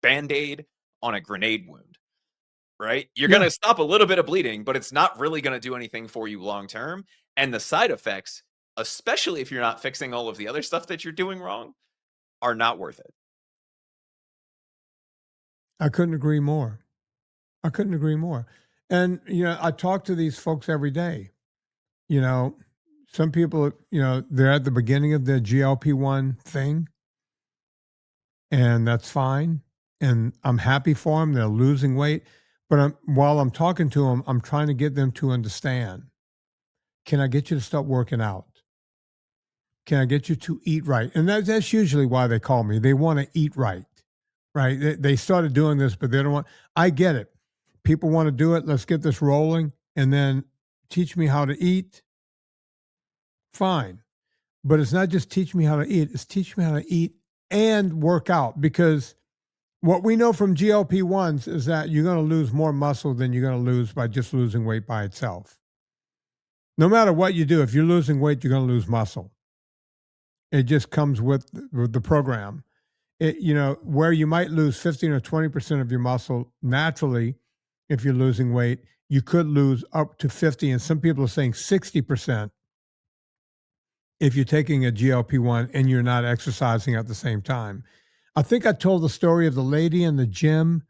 B: Band-Aid on a grenade wound, right? You're going
A: Yeah.
B: to stop a little bit of bleeding, but it's not really going to do anything for you long term. And the side effects, especially if you're not fixing all of the other stuff that you're doing wrong, are not worth it.
A: I couldn't agree more. I couldn't agree more. And, I talk to these folks every day. You know, some people, they're at the beginning of their GLP-1 thing, and that's fine. And I'm happy for them. They're losing weight. But while I'm talking to them, I'm trying to get them to understand, can I get you to stop working out? Can I get you to eat right? And that's usually why they call me. They want to eat right, right? They started doing this, but they don't want, I get it. People want to do it. Let's get this rolling and then teach me how to eat. Fine. But it's not just teach me how to eat, it's teach me how to eat and work out. Because what we know from GLP-1s is that you're going to lose more muscle than you're going to lose by just losing weight by itself. No matter what you do, if you're losing weight, you're going to lose muscle. It just comes with the program. Where you might lose 15 or 20% of your muscle naturally, if you're losing weight, you could lose up to 50. And some people are saying 60% if you're taking a GLP-1 and you're not exercising at the same time. I think I told the story of the lady in the gym.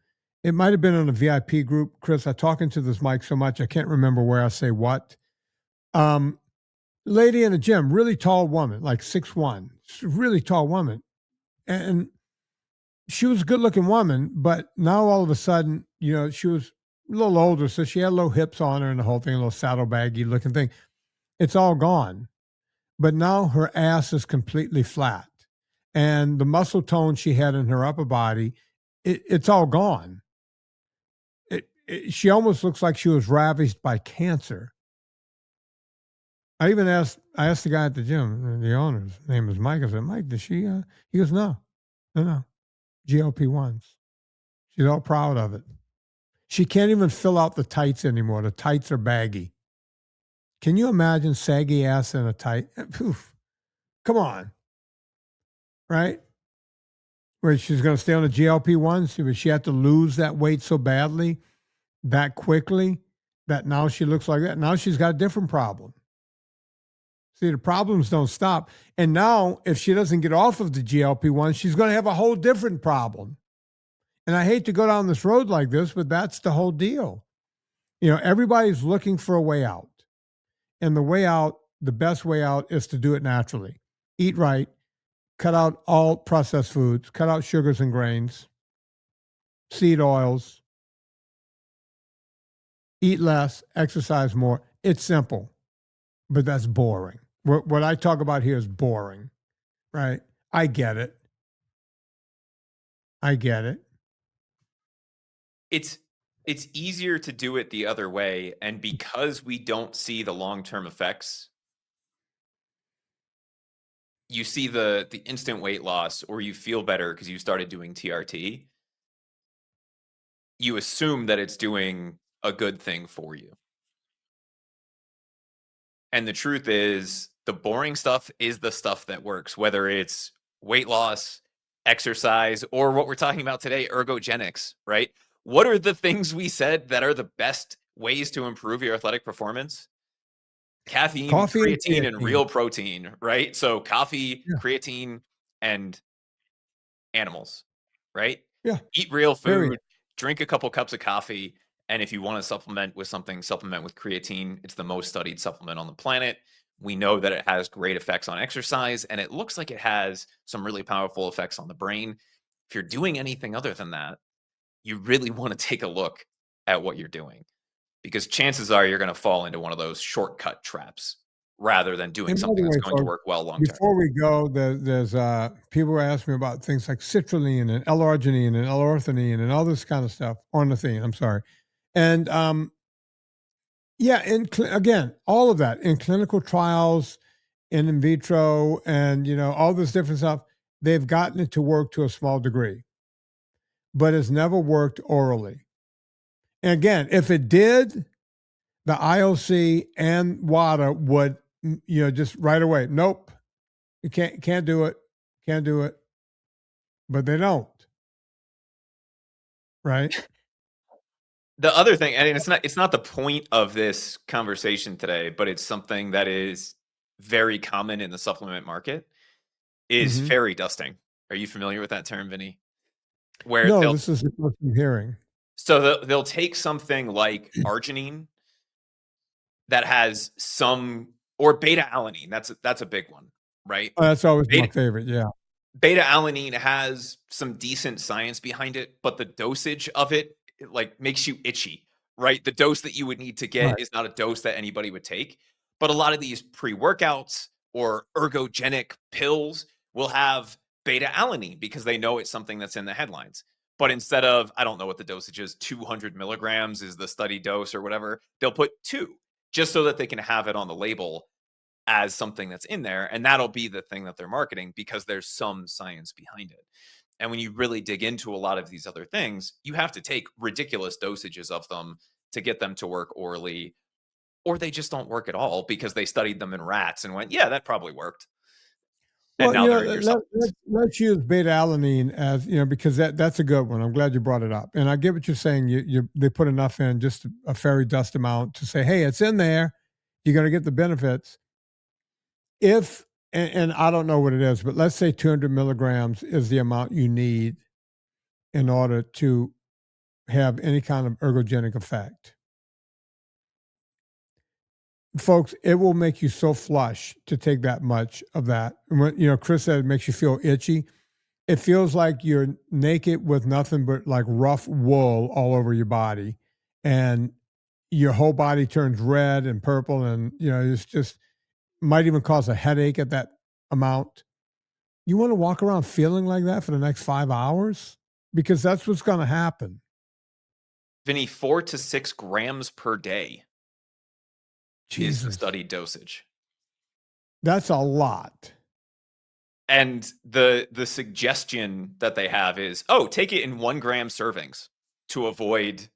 A: It might have been on a VIP group. Chris, I talk into this mic so much, I can't remember where I say what. Lady in the gym, really tall woman, like 6'1", really tall woman. And she was a good looking woman, but now all of a sudden, she was a little older. So she had low hips on her and the whole thing, a little saddlebaggy looking thing. It's all gone. But now her ass is completely flat. And the muscle tone she had in her upper body, it's all gone. She almost looks like she was ravaged by cancer. I asked the guy at the gym, the owner's name is Mike. I said, Mike, does she, he goes, no, GLP-1s. She's all proud of it. She can't even fill out the tights anymore. The tights are baggy. Can you imagine saggy ass in a tight? Poof. Come on. Right? Where she's going to stay on the GLP-1s, but she had to lose that weight so badly, that quickly, that now she looks like that. Now she's got a different problem. See, the problems don't stop. And now, if she doesn't get off of the GLP-1, she's going to have a whole different problem. And I hate to go down this road like this, but that's the whole deal. Everybody's looking for a way out. And the way out, the best way out is to do it naturally. Eat right, cut out all processed foods, cut out sugars and grains, seed oils, eat less, exercise more. It's simple, but that's boring. What I talk about here is boring, right? I get it. I get it.
B: It's it's easier to do it the other way, and because we don't see the long-term effects, you see the instant weight loss or you feel better because you started doing TRT, you assume that it's doing a good thing for you. And the truth is, the boring stuff is the stuff that works, whether it's weight loss, exercise, or what we're talking about today, ergogenics, right? What are the things we said that are the best ways to improve your athletic performance? Caffeine,
A: Coffee and
B: creatine, and
A: creatine.
B: real protein, right? So coffee,
A: Yeah.
B: creatine, and animals, right?
A: Yeah.
B: Eat real
A: Period.
B: food, drink a couple cups of coffee, and if you want to supplement with something, supplement with creatine. It's the most studied supplement on the planet. We know that it has great effects on exercise, and it looks like it has some really powerful effects on the brain. If you're doing anything other than that, you really want to take a look at what you're doing because chances are you're going to fall into one of those shortcut traps rather than doing
A: And by the
B: something that's
A: way,
B: going to
A: folks,
B: work well long term.
A: before we go, there's people who ask me about things like citrulline and L-arginine and L-arginine and all this kind of stuff. Ornithine, I'm sorry. And yeah, again, all of that in clinical trials, in vitro, and all this different stuff, they've gotten it to work to a small degree, but it's never worked orally. And again, if it did, the IOC and WADA would, just right away, nope, you can't do it, can't do it, but they don't, right?
B: The other thing, and it's not the point of this conversation today, but it's something that is very common in the supplement market, is
A: Hmm.
B: fairy dusting. Are you familiar with that term, Vinny? Where
A: No,
B: they'll
A: this is the first I'm hearing.
B: so they'll take something like arginine that has some or beta alanine. That's a big one, right?
A: Oh, that's always my
B: Beta
A: favorite. Yeah,
B: beta alanine has some decent science behind it, but the dosage of it like makes you itchy, right? The dose that you would need to get
A: right.
B: is not a dose that anybody would take. But a lot of these pre-workouts or ergogenic pills will have beta alanine because they know it's something that's in the headlines. But instead of, I don't know what the dosage is, 200 milligrams is the study dose or whatever, they'll put two just so that they can have it on the label as something that's in there, and that'll be the thing that they're marketing because there's some science behind it. And when you really dig into a lot of these other things, you have to take ridiculous dosages of them to get them to work orally, or they just don't work at all because they studied them in rats and went, yeah, that probably worked. And
A: Well,
B: now they're in your supplements.
A: let's use beta alanine as because that's a good one. I'm glad you brought it up, and I get what you're saying. They put enough in, just a fairy dust amount to say, hey, it's in there. You're going to get the benefits. If and I don't know what it is, but let's say 200 milligrams is the amount you need in order to have any kind of ergogenic effect. Folks, it will make you so flush to take that much of that. And when, Chris said it makes you feel itchy. It feels like you're naked with nothing but like rough wool all over your body. And your whole body turns red and purple. And, it's just might even cause a headache at that amount. You want to walk around feeling like that for the next 5 hours? Because that's what's going to happen.
B: Vinny, 4 to 6 grams per day is the
A: Jesus.
B: studied dosage.
A: That's a lot.
B: And the suggestion that they have is, oh, take it in 1 gram servings to avoid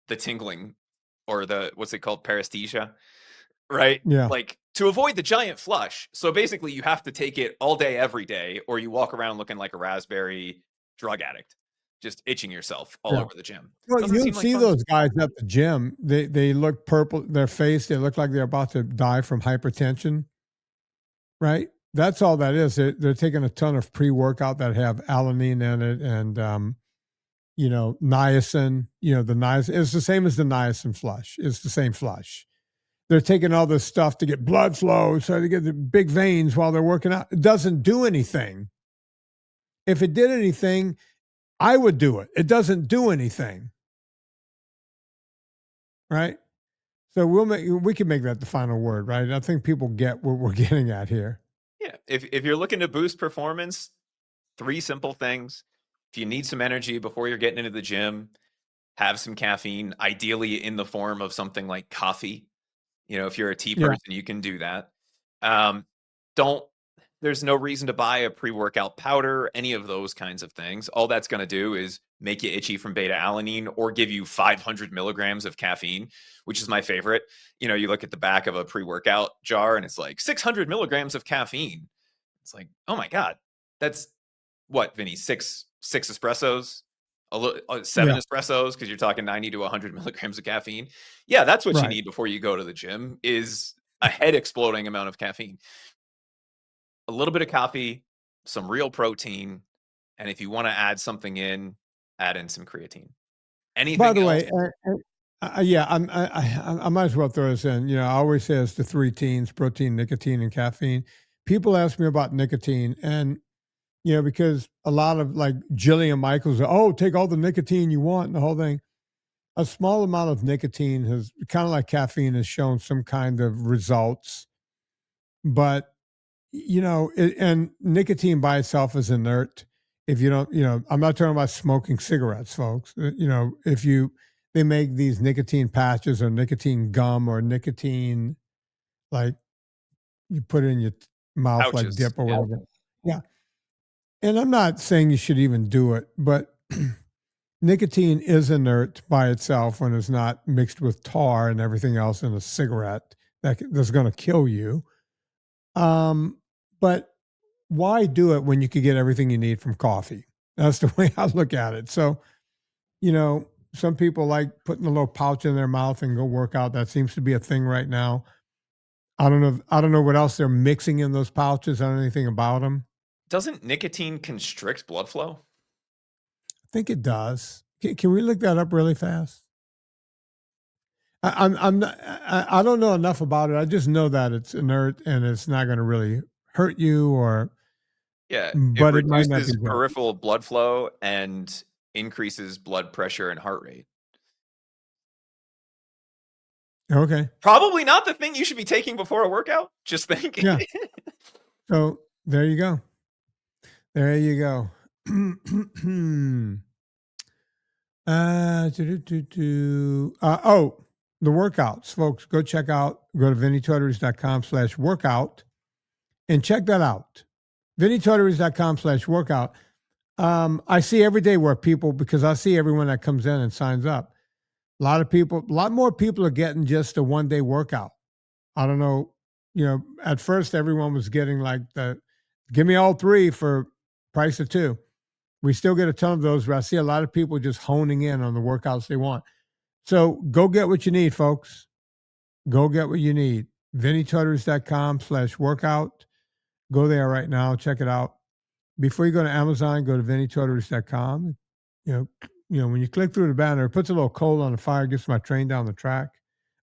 B: the tingling or the what's it called, paresthesia, right?
A: Yeah.
B: Like to avoid the giant flush. So basically, you have to take it all day, every day, or you walk around looking like a raspberry drug addict, just itching yourself all
A: Yeah.
B: over the gym.
A: Well,
B: Doesn't
A: you'll
B: seem like
A: see
B: fun.
A: those guys at the gym. They look purple. Their face, they look like they're about to die from hypertension, right? That's all that is. They're taking a ton of pre-workout that have alanine in it and niacin. The niacin. It's the same as the niacin flush. It's the same flush. They're taking all this stuff to get blood flow, so they get the big veins while they're working out. It doesn't do anything. If it did anything, I would do it. It doesn't do anything, right? So we can make that the final word, right? I think people get what we're getting at here.
B: Yeah. If you're looking to boost performance, 3 simple things. If you need some energy before you're getting into the gym, have some caffeine, ideally in the form of something like coffee. You know, if you're a tea
A: Yeah.
B: person, you can do that. Don't There's no reason to buy a pre-workout powder, any of those kinds of things. All that's going to do is make you itchy from beta alanine or give you 500 milligrams of caffeine, which is my favorite. You know, you look at the back of a pre-workout jar and it's like 600 milligrams of caffeine. It's like, oh my God, that's what, Vinny, six espressos, seven
A: Yeah.
B: espressos, because you're talking 90 to 100 milligrams of caffeine. Yeah, that's what you
A: Right.
B: need before you go to the gym, is a head exploding amount of caffeine. A little bit of coffee, some real protein, and if you want to add something in, add in some creatine.
A: By
B: Anything
A: the
B: else?
A: way, yeah, I might as well throw this in. You know, I always say it's the three teens: protein, nicotine, and caffeine. People ask me about nicotine, and because a lot of like Jillian Michaels, oh, take all the nicotine you want, and the whole thing. A small amount of nicotine has kind of like caffeine has shown some kind of results, but and nicotine by itself is inert. If you don't, I'm not talking about smoking cigarettes, folks. If they make these nicotine patches or nicotine gum or nicotine, like you put it in your mouth like
B: Pouches.
A: dip or
B: Yeah.
A: whatever. Yeah. And I'm not saying you should even do it, but nicotine is inert by itself when it's not mixed with tar and everything else in a cigarette that's going to kill you. But why do it when you could get everything you need from coffee? That's the way I look at it. So, some people like putting a little pouch in their mouth and go work out. That seems to be a thing right now. I don't know what else they're mixing in those pouches. I don't know anything about them.
B: Doesn't nicotine constrict blood flow?
A: I think it does. Can we look that up really fast? I'm not, I don't know enough about it. I just know that it's inert and it's not going to really hurt you,
B: Yeah, it
A: but it might not be
B: reduces
A: good.
B: peripheral blood flow and increases blood pressure and heart rate.
A: Okay.
B: Probably not the thing you should be taking before a workout. Just think.
A: Yeah. So there you go. There you go. Oh, the workouts, folks. Go check out, go to vinnytortorich.com/workout and check that out. vinnytortorich.com/workout. I see every day where people, because I see everyone that comes in and signs up. A lot more people are getting just a 1 day workout. I don't know. At first everyone was getting like give me all three for price of two. We still get a ton of those, but I see a lot of people just honing in on the workouts they want. So go get what you need, folks. Go get what you need. vinnytortorich.com/workout. Go there right now. Check it out. Before you go to Amazon, go to vinnytortorich.com. You know, when you click through the banner, it puts a little coal on the fire, gets my train down the track.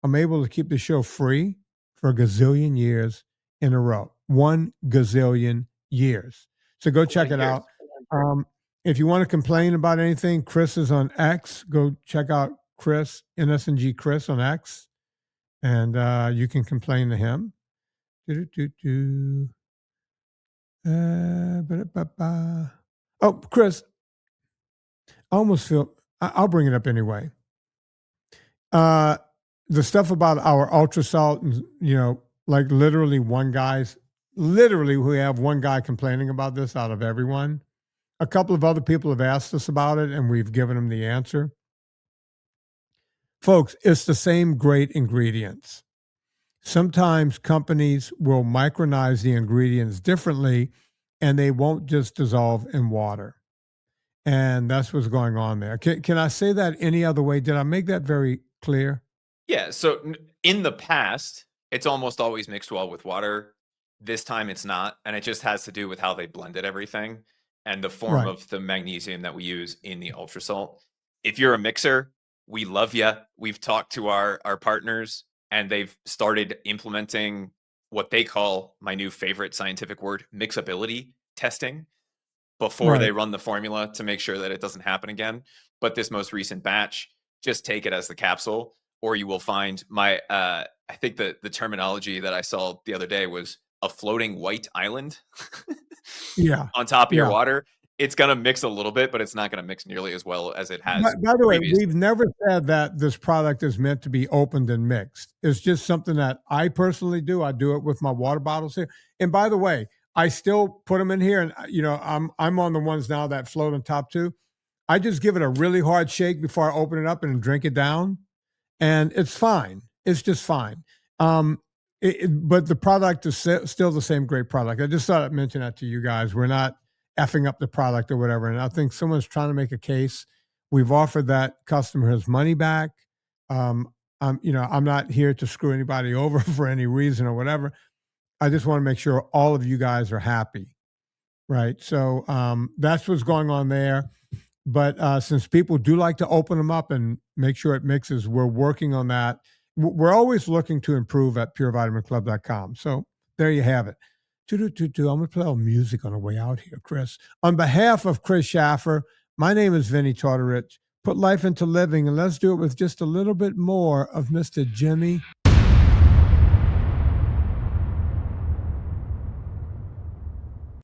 A: I'm able to keep the show free for a gazillion years in a row. 1 gazillion years. So go check it out. If you want to complain about anything, Chris is on X. Go check out Chris, NSNG Chris on X, and you can complain to him. Oh, Chris, I almost feel I'll bring it up anyway. The stuff about our ultra salt, and like literally we have one guy complaining about this out of everyone. A couple of other people have asked us about it, and we've given them the answer. Folks, it's the same great ingredients. Sometimes companies will micronize the ingredients differently, and they won't just dissolve in water. And that's what's going on there. Can I say that any other way? Did I make that very clear?
B: Yeah. So in the past, it's almost always mixed well with water. This time it's not. And it just has to do with how they blended everything and the form
A: Right.
B: of the magnesium that we use in the ultra salt. If you're a mixer, we love you. We've talked to our partners and they've started implementing what they call, my new favorite scientific word, mixability testing before they
A: Right.
B: run the formula to make sure that it doesn't happen again. But this most recent batch, just take it as the capsule, or you will find my I think the terminology that I saw the other day was a floating white island
A: Yeah.
B: on top of your
A: Yeah.
B: water. it's gonna mix a little bit, but it's not gonna mix nearly as well as it has
A: By the way,
B: previously.
A: we've never said that this product is meant to be opened and mixed. It's just something that I personally do. I do it with my water bottles here. And by the way, I still put them in here, and I'm on the ones now that float on top too. I just give it a really hard shake before I open it up and drink it down, and it's fine. It's just fine. Um, but the product is still the same great product. I just thought I'd mention that to you guys. We're not effing up the product or whatever. And I think someone's trying to make a case. We've offered that customer his money back. I'm not here to screw anybody over for any reason or whatever. I just want to make sure all of you guys are happy, right? So that's what's going on there. But since people do like to open them up and make sure it mixes, we're working on that. We're always looking to improve at purevitaminclub.com. So there you have it. I'm going to play a little music on the way out here, Chris. On behalf of Chris Shaffer, my name is Vinnie Tortorich. Put life into living, and let's do it with just a little bit more of Mr. Jimmy